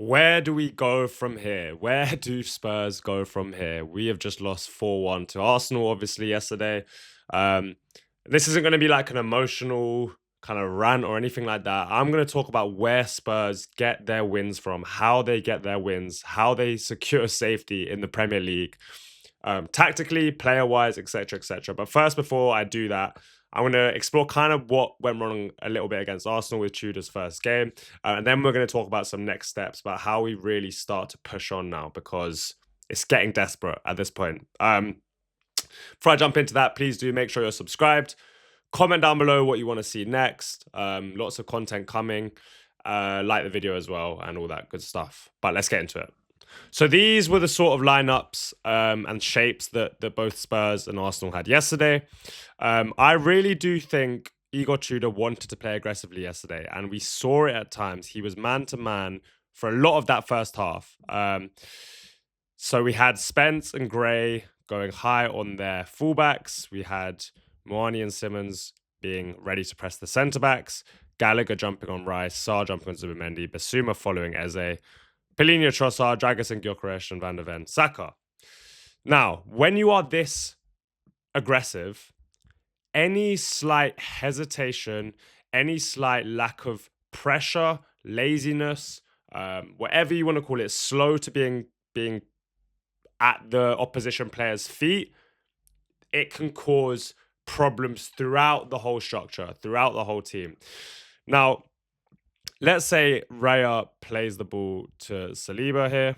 Where do we go from here? Where do Spurs go from here? We have just lost 4-1 to Arsenal, obviously, yesterday. Um, this isn't going to be like an emotional kind of rant or anything like that. I'm going to talk about where Spurs get their wins from, how they get their wins, how they secure safety in the Premier League, tactically, player wise, etc., etc. But first, before I do that, I'm going to explore kind of what went wrong a little bit against Arsenal with Tudor's first game. And then we're going to talk about some next steps about how we really start to push on now because it's getting desperate at this point. Before I jump into that, please do make sure you're subscribed. Comment down below what you want to see next. Lots of content coming. Like the video as well and all that good stuff. But let's get into it. So these were the sort of lineups and shapes that both Spurs and Arsenal had yesterday. I really do think Igor Tudor wanted to play aggressively yesterday, and we saw it at times. He was man to man for a lot of that first half. So we had Spence and Gray going high on their fullbacks. We had Moani and Simmons being ready to press the centre backs. Gallagher jumping on Rice, Sarr jumping on Zubimendi, Basuma following Eze, Pellegrini, Trossard, Dragusin, Gyökeres, and Van der Ven, Saka. Now, when you are this aggressive, any slight hesitation, any slight lack of pressure, laziness, whatever you want to call it, slow to being at the opposition player's feet, it can cause problems throughout the whole structure, throughout the whole team. Now, let's say Raya plays the ball to Saliba here.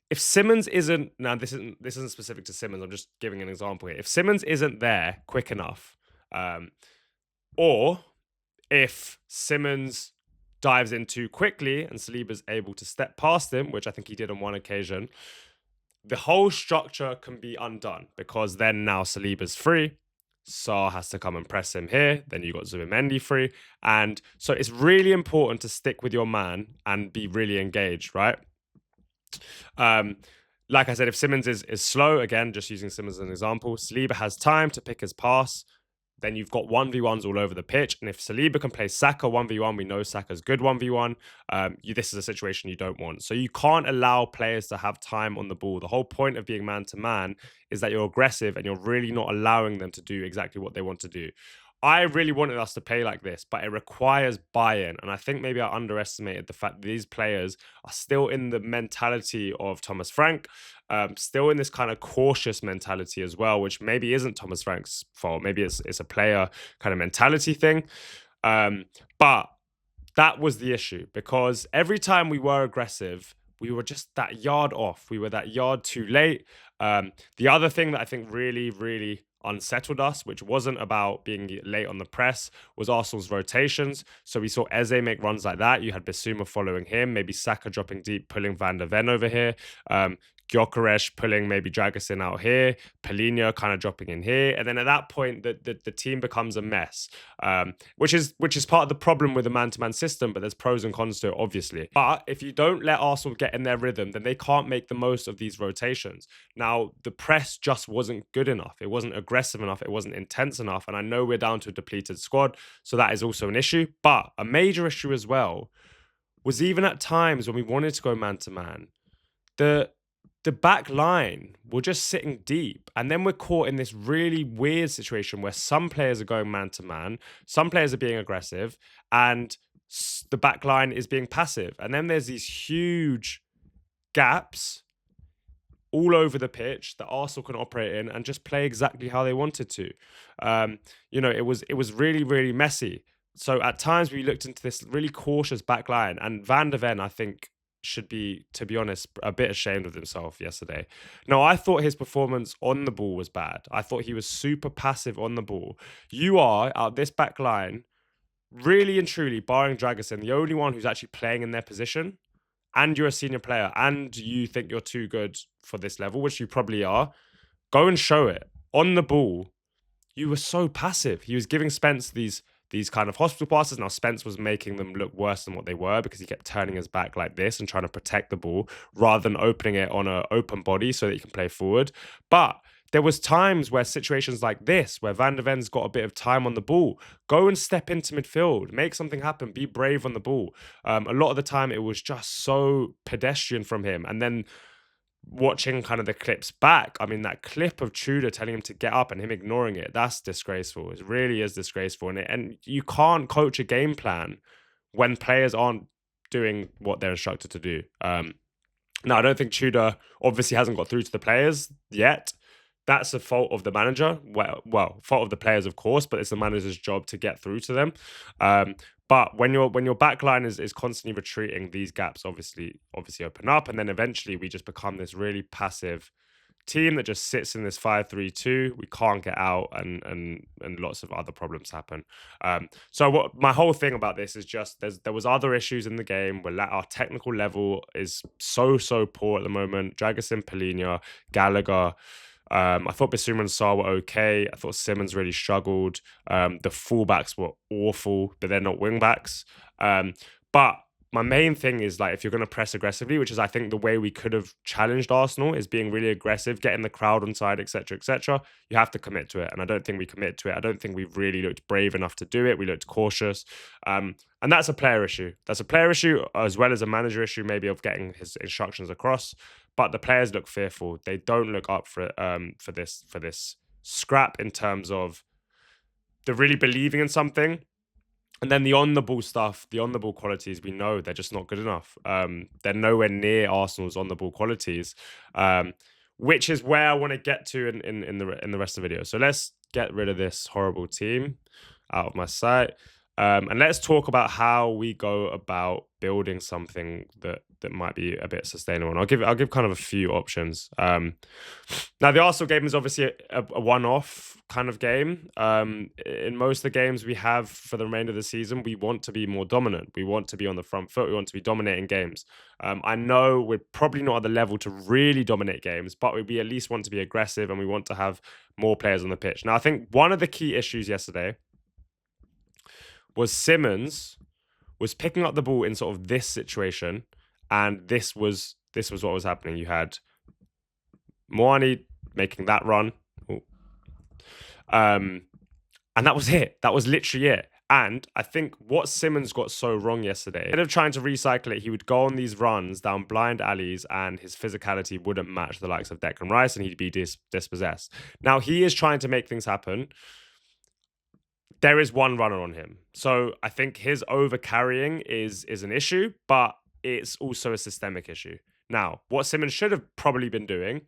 If Simmons isn't, now this isn't specific to Simmons, I'm just giving an example here. If Simmons isn't there quick enough, or if Simmons dives in too quickly and Saliba's able to step past him, which I think he did on one occasion, the whole structure can be undone because then now Saliba's free. Sarr has to come and press him here. Then you got Zubimendi free. And so it's really important to stick with your man and be really engaged, right? Like I said, if Simmons is slow, again, just using Simmons as an example, Saliba has time to pick his pass. Then you've got 1v1s all over the pitch. And if Saliba can play Saka 1v1, we know Saka's good 1v1. This is a situation you don't want. So you can't allow players to have time on the ball. The whole point of being man-to-man is that you're aggressive and you're really not allowing them to do exactly what they want to do. I really wanted us to play like this, but it requires buy-in. And I think maybe I underestimated the fact that these players are still in the mentality of Thomas Frank, still in this kind of cautious mentality as well, which maybe isn't Thomas Frank's fault. Maybe it's a player kind of mentality thing. But that was the issue because every time we were aggressive, we were just that yard off. We were that yard too late. The other thing that I think really unsettled us, which wasn't about being late on the press, was Arsenal's rotations. So we saw Eze make runs like that. You had Basuma following him, maybe Saka dropping deep, pulling Van der Ven over here. Gyökeres pulling maybe Dragusin out here, Pellegrini kind of dropping in here, and then at that point the team becomes a mess, which is part of the problem with the man-to-man system. But there's pros and cons to it, obviously. But if you don't let Arsenal get in their rhythm, then they can't make the most of these rotations. Now the press just wasn't good enough. It wasn't aggressive enough. It wasn't intense enough. And I know we're down to a depleted squad, so that is also an issue. But a major issue as well was even at times when we wanted to go man-to-man, the back line were just sitting deep. And then we're caught in this really weird situation where some players are going man-to-man, some players are being aggressive, and the back line is being passive. And then there's these huge gaps all over the pitch that Arsenal can operate in and just play exactly how they wanted to. It was really messy. So at times we looked into this really cautious back line, and Van der Ven, I think, should be, to be honest, a bit ashamed of himself yesterday. No, I thought his performance on the ball was bad. I thought he was super passive on the ball. You are, out this back line, really and truly, barring Dragusin, the only one who's actually playing in their position, and you're a senior player, and you think you're too good for this level, which you probably are. Go and show it. On the ball, you were so passive. He was giving Spence these kind of hospital passes. Now, Spence was making them look worse than what they were because he kept turning his back like this and trying to protect the ball rather than opening it on an open body so that he can play forward. But there was times where situations like this, where Van der Ven's got a bit of time on the ball, go and step into midfield, make something happen, be brave on the ball. A lot of the time it was just so pedestrian from him. And then watching kind of the clips back, I mean, that clip of Tudor telling him to get up and him ignoring it, that's disgraceful. It really is disgraceful. And you can't coach a game plan when players aren't doing what they're instructed to do. Now, I don't think Tudor obviously hasn't got through to the players yet. That's a fault of the manager. Well, fault of the players, of course, but it's the manager's job to get through to them. But when your back line is constantly retreating, these gaps obviously open up, and then eventually we just become this really passive team that just sits in this 5-3-2. We can't get out, and lots of other problems happen. So what my whole thing about this is just there was other issues in the game where our technical level is so poor at the moment. Dragusin, Palhinha, Gallagher. I thought Bissouma and Sarr were okay. I thought Simmons really struggled. The fullbacks were awful, but they're not wingbacks. But my main thing is, like, if you're going to press aggressively, which is I think the way we could have challenged Arsenal, is being really aggressive, getting the crowd on side, etc., etc. You have to commit to it, and I don't think we commit to it. I don't think we've really looked brave enough to do it. We looked cautious, and that's a player issue. That's a player issue as well as a manager issue, maybe, of getting his instructions across. But the players look fearful. They don't look up for this scrap in terms of they're really believing in something. And then the on-the-ball stuff, the on-the-ball qualities, we know they're just not good enough. They're nowhere near Arsenal's on-the-ball qualities, which is where I want to get to in the rest of the video. So let's get rid of this horrible team out of my sight. And let's talk about how we go about building something that might be a bit sustainable. And I'll give kind of a few options. Now, the Arsenal game is obviously a one-off kind of game. In most of the games we have for the remainder of the season, we want to be more dominant. We want to be on the front foot. We want to be dominating games. I know we're probably not at the level to really dominate games, but we at least want to be aggressive, and we want to have more players on the pitch. Now, I think one of the key issues yesterday was Simmons was picking up the ball in sort of this situation, and this was what was happening. You had Moani making that run, and that was it. That was literally it. And I think what Simmons got so wrong yesterday, instead of trying to recycle it, he would go on these runs down blind alleys, and his physicality wouldn't match the likes of Declan Rice, and he'd be dispossessed. Now, he is trying to make things happen. There is one runner on him. So I think his over-carrying is an issue, but it's also a systemic issue. Now, what Simmons should have probably been doing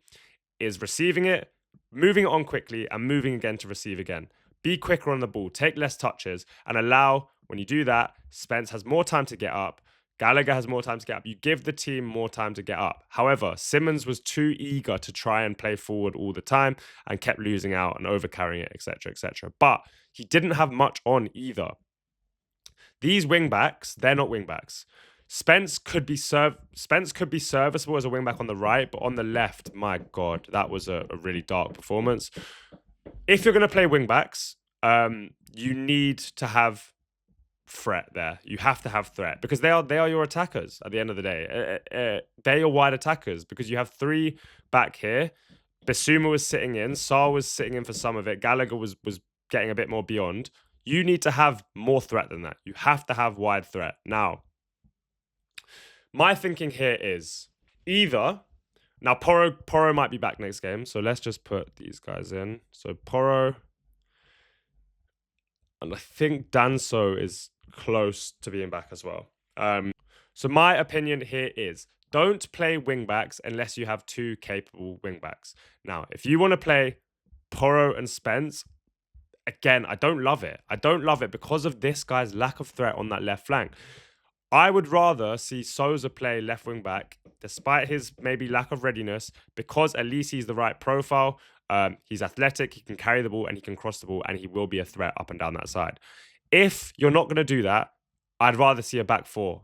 is receiving it, moving it on quickly, and moving again to receive again. Be quicker on the ball, take less touches, and allow, when you do that, Spence has more time to get up, Gallagher has more time to get up. You give the team more time to get up. However, Simmons was too eager to try and play forward all the time and kept losing out and over-carrying it, etc., etc. But he didn't have much on either. These wing-backs, they're not wing-backs. Spence could be serviceable as a wing-back on the right, but on the left, my God, that was a really dark performance. If you're going to play wing-backs, you need to have threat there. You have to have threat, because they are your attackers at the end of the day. They're your wide attackers, because you have three back here. Bissouma was sitting in, Sarr was sitting in for some of it, Gallagher was getting a bit more beyond. You need to have more threat than that. You have to have wide threat. Now, my thinking here is either, now Porro might be back next game, so let's just put these guys in. So Porro, and I think Danso is close to being back as well. So my opinion here is, don't play wingbacks unless you have two capable wingbacks. Now, if you want to play Porro and Spence, again, I don't love it. I don't love it because of this guy's lack of threat on that left flank. I would rather see Sousa play left wing back, despite his maybe lack of readiness, because at least he's the right profile. He's athletic, he can carry the ball, and he can cross the ball, and he will be a threat up and down that side. If you're not going to do that, I'd rather see a back four.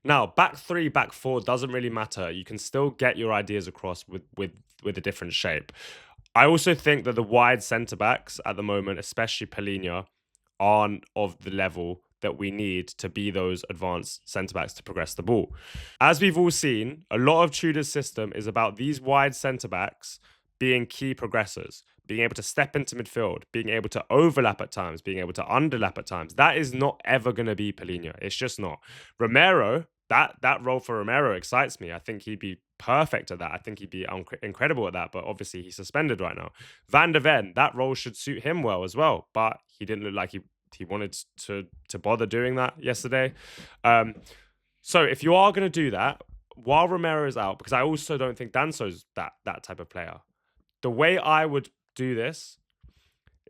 Now, back three, back four doesn't really matter. You can still get your ideas across with a different shape. I also think that the wide centre-backs at the moment, especially Palhinha, aren't of the level that we need to be those advanced centre-backs to progress the ball. As we've all seen, a lot of Tudor's system is about these wide centre-backs being key progressors, being able to step into midfield, being able to overlap at times, being able to underlap at times. That is not ever going to be Paulinho. It's just not. Romero, that role for Romero excites me. I think he'd be perfect at that. I think he'd be incredible at that. But obviously, he's suspended right now. Van der Ven, that role should suit him well as well. But he didn't look like he wanted to bother doing that yesterday. So if you are going to do that while Romero is out, because I also don't think Danso's that type of player. The way I would do this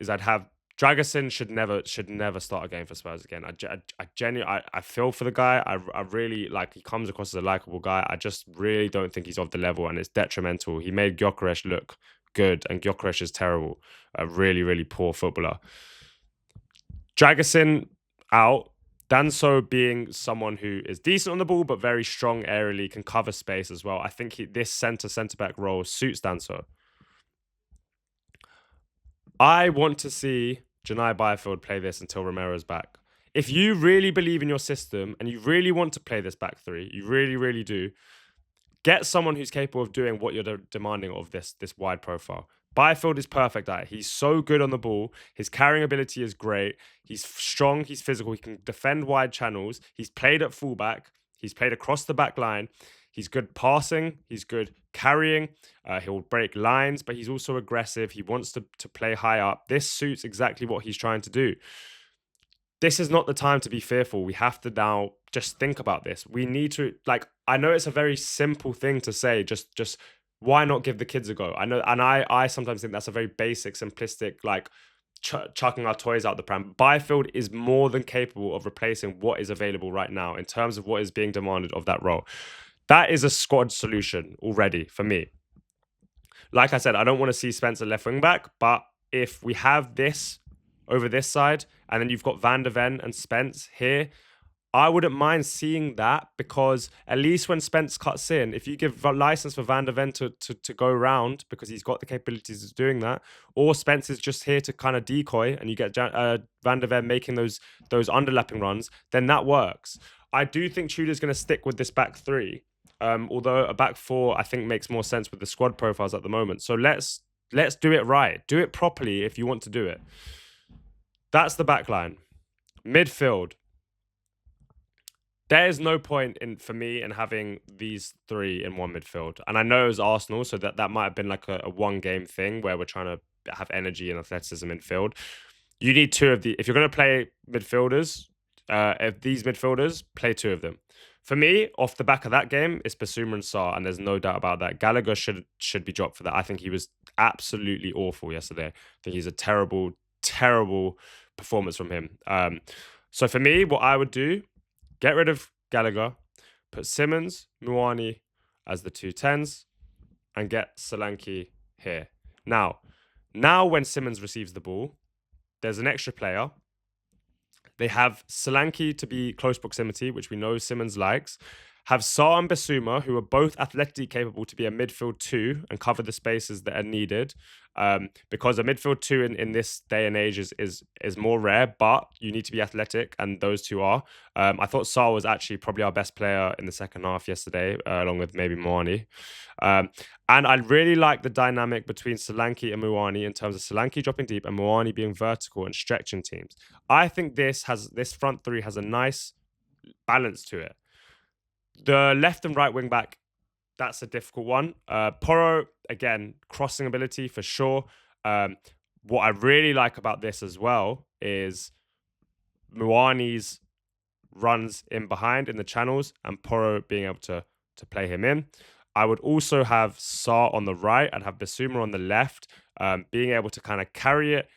is I'd have Dragusin should never start a game for Spurs again. I genuinely I feel for the guy. I really like, he comes across as a likable guy. I just really don't think he's of the level, and it's detrimental. He made Gyökeres look good, and Gyökeres is terrible. A really, really poor footballer. Dragusin out. Danso being someone who is decent on the ball, but very strong aerially, can cover space as well. I think this centre-back role suits Danso. I want to see Janai Byfield play this until Romero's back. If you really believe in your system and you really want to play this back three, you really, really do, get someone who's capable of doing what you're demanding of this wide profile. Byfield is perfect at it. He's so good on the ball. His carrying ability is great. He's strong. He's physical. He can defend wide channels. He's played at fullback. He's played across the back line. He's good passing. He's good carrying. He'll break lines, but he's also aggressive. He wants to play high up. This suits exactly what he's trying to do. This is not the time to be fearful. We have to now just think about this. We need to, like, I know it's a very simple thing to say, just why not give the kids a go? I know, and I sometimes think that's a very basic, simplistic, like chucking our toys out the pram. Byfield is more than capable of replacing what is available right now in terms of what is being demanded of that role. That is a squad solution already for me. Like I said, I don't want to see Spencer left wing back, but if we have this over this side, and then you've got Van der Ven and Spence here, I wouldn't mind seeing that, because at least when Spence cuts in, if you give a license for Van der Ven to go around, because he's got the capabilities of doing that, or Spence is just here to kind of decoy, and you get Van der Ven making those underlapping runs, then that works. I do think Tudor's going to stick with this back three, although a back four I think makes more sense with the squad profiles at the moment. So let's do it right. Do it properly if you want to do it. That's the back line. Midfield. There is no point for me in having these three in one midfield. And I know it was Arsenal, so that might have been like a one-game thing where we're trying to have energy and athleticism in field. You need two of the... If you're going to play midfielders, if these midfielders, play two of them. For me, off the back of that game, it's Basuma and Sarr, and there's no doubt about that. Gallagher should be dropped for that. I think he was absolutely awful yesterday. I think he's a terrible, terrible performance from him. So for me, what I would do... Get rid of Gallagher, put Simmons, Muani as the 2 10s, and get Solanke here. Now when Simmons receives the ball, there's an extra player. They have Solanke to be close proximity, which we know Simmons likes. Have Sarr and Basuma, who are both athletically capable to be a midfield 2 and cover the spaces that are needed. Because a midfield 2 in this day and age is more rare, but you need to be athletic, and those two are. I thought Sarr was actually probably our best player in the second half yesterday, along with maybe Muani. And I really like the dynamic between Solanke and Muani in terms of Solanke dropping deep and Muani being vertical and stretching teams. I think this front three has a nice balance to it. The left and right wing back, that's a difficult one. Porro, again, crossing ability for sure. What I really like about this as well is Muani's runs in behind in the channels and Porro being able to play him in. I would also have Sarr on the right and have Basuma on the left, being able to kind of carry it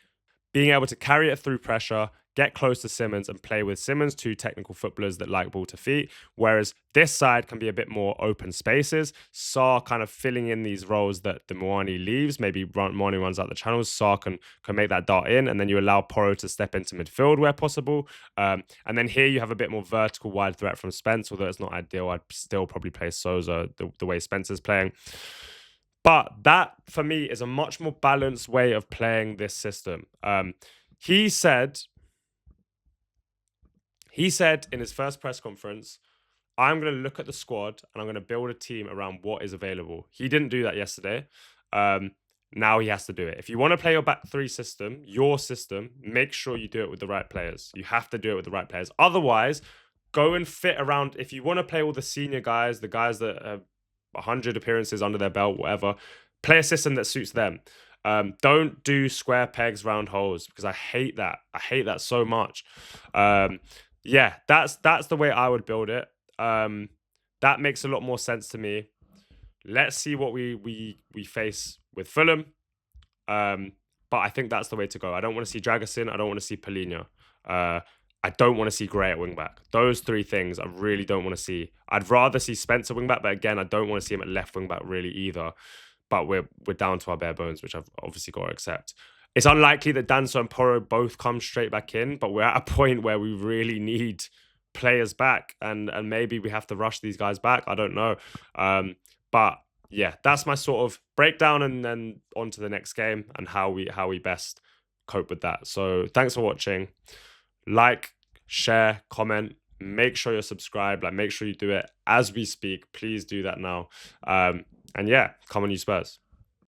through pressure, get close to Simmons and play with Simmons, two technical footballers that like ball to feet. Whereas this side can be a bit more open spaces. Sarr kind of filling in these roles that the Muani leaves. Maybe Muani runs out the channels. Sarr can make that dart in, and then you allow Porro to step into midfield where possible. And then here you have a bit more vertical wide threat from Spence, although it's not ideal. I'd still probably play Sousa the way Spencer's playing. But that, for me, is a much more balanced way of playing this system. He said in his first press conference, I'm going to look at the squad and I'm going to build a team around what is available. He didn't do that yesterday. Now he has to do it. If you want to play your back three system, your system, make sure you do it with the right players. You have to do it with the right players. Otherwise, go and fit around. If you want to play all the senior guys, the guys that have 100 appearances under their belt, whatever, play a system that suits them. Don't do square pegs, round holes, because I hate that. I hate that so much. Yeah, that's the way I would build it. That makes a lot more sense to me. Let's see what we face with Fulham. But I think that's the way to go. I don't want to see Dragusin. I don't want to see Polina. I don't want to see Gray at wingback. Those three things I really don't want to see. I'd rather see Spencer wingback, but again, I don't want to see him at left wingback really either. But we're down to our bare bones, which I've obviously got to accept. It's unlikely that Danso and Porro both come straight back in, but we're at a point where we really need players back, and maybe we have to rush these guys back. I don't know. But yeah, that's my sort of breakdown, and then on to the next game and how we best cope with that. So thanks for watching. Like, share, comment. Make sure you're subscribed. Like, make sure you do it as we speak. Please do that now. And yeah, come on, you Spurs.